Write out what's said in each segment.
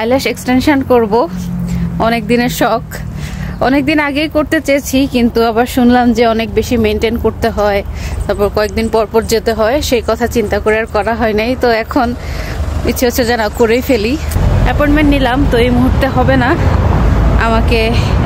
Eyelash extension করব, অনেক দিনের শখ, অনেক দিন আগেই করতে চেয়েছি, কিন্তু আবার শুনলাম যে অনেক বেশি মেনটেন করতে হয়, তারপর কয়েকদিন পর পর যেতে হয়, সেই কথা চিন্তা করে আর করা হয় নাই। তো এখন ইচ্ছে হচ্ছে যে না, করেই ফেলি। অ্যাপয়েন্টমেন্ট নিলাম, তো এই মুহূর্তে হবে না, আমাকে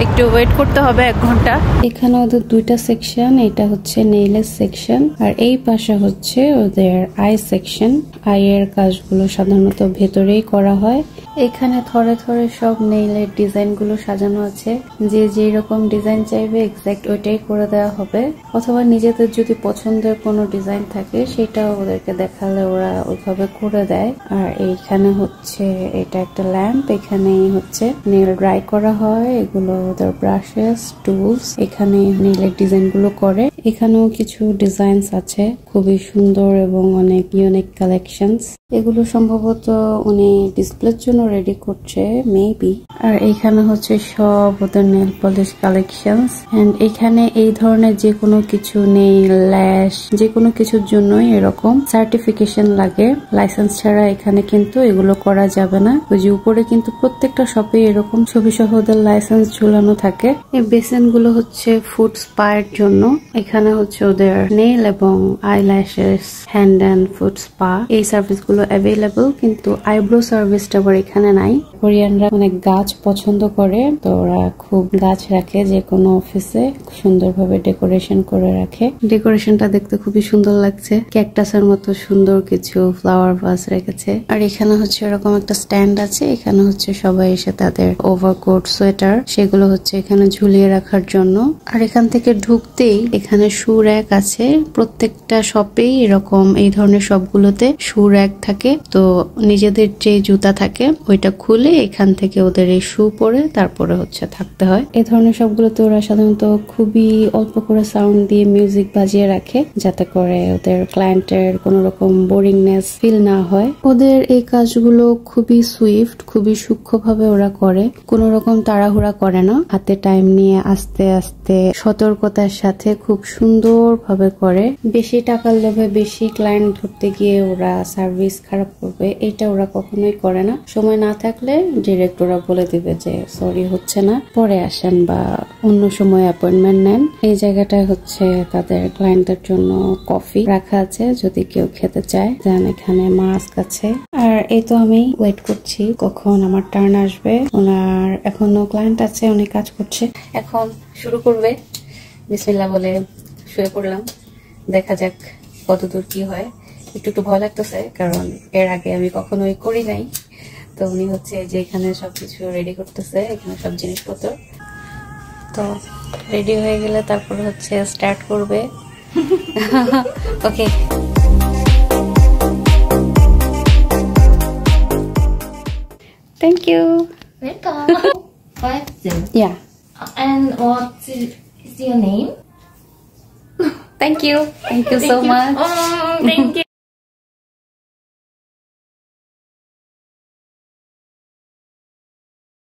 একটু ওয়েট করতে হবে 1 ঘন্টা। এখানে ওদের 2টা সেকশন, এটা হচ্ছে নেইলের সেকশন আর এই পাশে হচ্ছে ওদের আই সেকশন। আইয়ের কাজগুলো সাধারণত ভেতরেই করা হয়। এখানে থরে থরে সব নেইলের ডিজাইন গুলো সাজানো আছে, যে যেই রকম ডিজাইন চাইবে এক্সাক্ট ওইটাই করে দেওয়া হবে, অথবা নিজেদের যদি পছন্দের কোনো ডিজাইন থাকে সেটা ওদেরকে দেখালে ওরা ওইভাবে করে দেয়। আর এইখানে হচ্ছে এটা একটা ল্যাম্প, এখানেই হচ্ছে নেইল ড্রাই করা হয়, এগুলো ওদের ব্রাশেস, টুলস, এখানে নেইলের ডিজাইন গুলো করে। এখানেও কিছু ডিজাইনস আছে, খুবই সুন্দর এবং অনেক ইউনিক কালেকশনস। এগুলো সম্ভবত উনি ডিসপ্লের জন্য রেডি করছে মেবি। আর এখানে হচ্ছে সব ওদের নেল পলিশ কালেকশনস। এন্ড এখানে এই ধরনের যে কোনো কিছু, নেইল, ল্যাশ, যে কোনো কিছুর জন্যই এরকম সার্টিফিকেশন লাগে, লাইসেন্স ছাড়া এখানে কিন্তু এগুলো করা যাবে না। ওই যে উপরে কিন্তু প্রত্যেকটা শপে এরকম ছবি সহ ওদের লাইসেন্স ঝুলানো থাকে। এই বেসিন গুলো হচ্ছে ফুড স্পার জন্য। এখানে হচ্ছে ওদের নেইল এবং eyelashes, hand and food spa, এই সার্ভিস গুলো অ্যাভেলেবল, কিন্তু আইব্রো সার্ভিসটা আবার এখানে নাই। কোরিয়ানরা অনেক গাছ পছন্দ করে, তো ওরা খুব গাছ রাখে, যে কোনো অফিসে সুন্দরভাবে ডেকোরেশন করে রাখে। ডেকোরেশনটা দেখতে খুবই সুন্দর লাগছে, ক্যাকটাসের মতো সুন্দর কিছু ফ্লাওয়ার ভাস রেখেছে। আর এখানে হচ্ছে এরকম একটা স্ট্যান্ড আছে, এখানে হচ্ছে সবাই এসে তাদের ওভারকোট, সোয়েটার, সেগুলো হচ্ছে এখানে ঝুলিয়ে রাখার জন্য। আর এখান থেকে ঢুকতেই এখানে শু র্যাক আছে, প্রত্যেকটা শপেই এরকম এই ধরনের সবগুলোতে শু র্যাক থাকে। তো নিজেদের যে জুতা থাকে ওইটা খুলে এখান থেকে ওদের এই শু পরে তারপরে হচ্ছে থাকতে হয়। এই ধরনের সবগুলোতে ওরা সাধারণত খুবই অল্প করে সাউন্ড দিয়ে মিউজিক বাজিয়ে রাখে, যাতে করে ওদের ক্লায়েন্টের কোন রকম বোরিংনেস ফিল না হয়। ওদের এই কাজগুলো খুবই সুইফট, খুবই সূক্ষ্মভাবে ওরা করে, কোন রকম তাড়াহুড়া করে না, হাতে টাইম নিয়ে আস্তে আস্তে সতর্কতার সাথে খুব সুন্দর ভাবে করে। বেশি টাকার লোভে বেশি ক্লায়েন্ট ধরতে গিয়ে ওরা সার্ভিস খারাপ করবে, এটা ওরা কখনোই করে না। সময় না থাকলে ডিরেক্ট ওরা বলে দিবে যে সরি হচ্ছে না, পরে আসেন বা অন্য সময় অ্যাপয়েন্টমেন্ট নেন। এই জায়গাটায় হচ্ছে তাদের ক্লায়েন্টদের জন্য কফি রাখা আছে, যদি কেউ খেতে চায়। দেন এখানে মাস্ক আছে। আর এই তো আমি ওয়েট করছি কখন আমার টার্ন আসবে। ওনার এখনো ক্লায়েন্ট আছে, উনি কাজ করছে, এখন শুরু করবে। বিসমিল্লাহ বলে শুয়ে পড়লাম, দেখা যাক কতদূর কি হয়। একটু ভয় লাগতেছে, কারণ এর আগে আমি কখনোই করি নাই। তো উনি হচ্ছে যে এখানে সবকিছু রেডি করতেছে, এখানে সব জিনিসপত্র। তো রেডি হয়ে গেলে তারপর হচ্ছে স্টার্ট করবে। ওকে, thank you. Welcome. 50. Yeah, And what is your name? thank you so much. Thank you.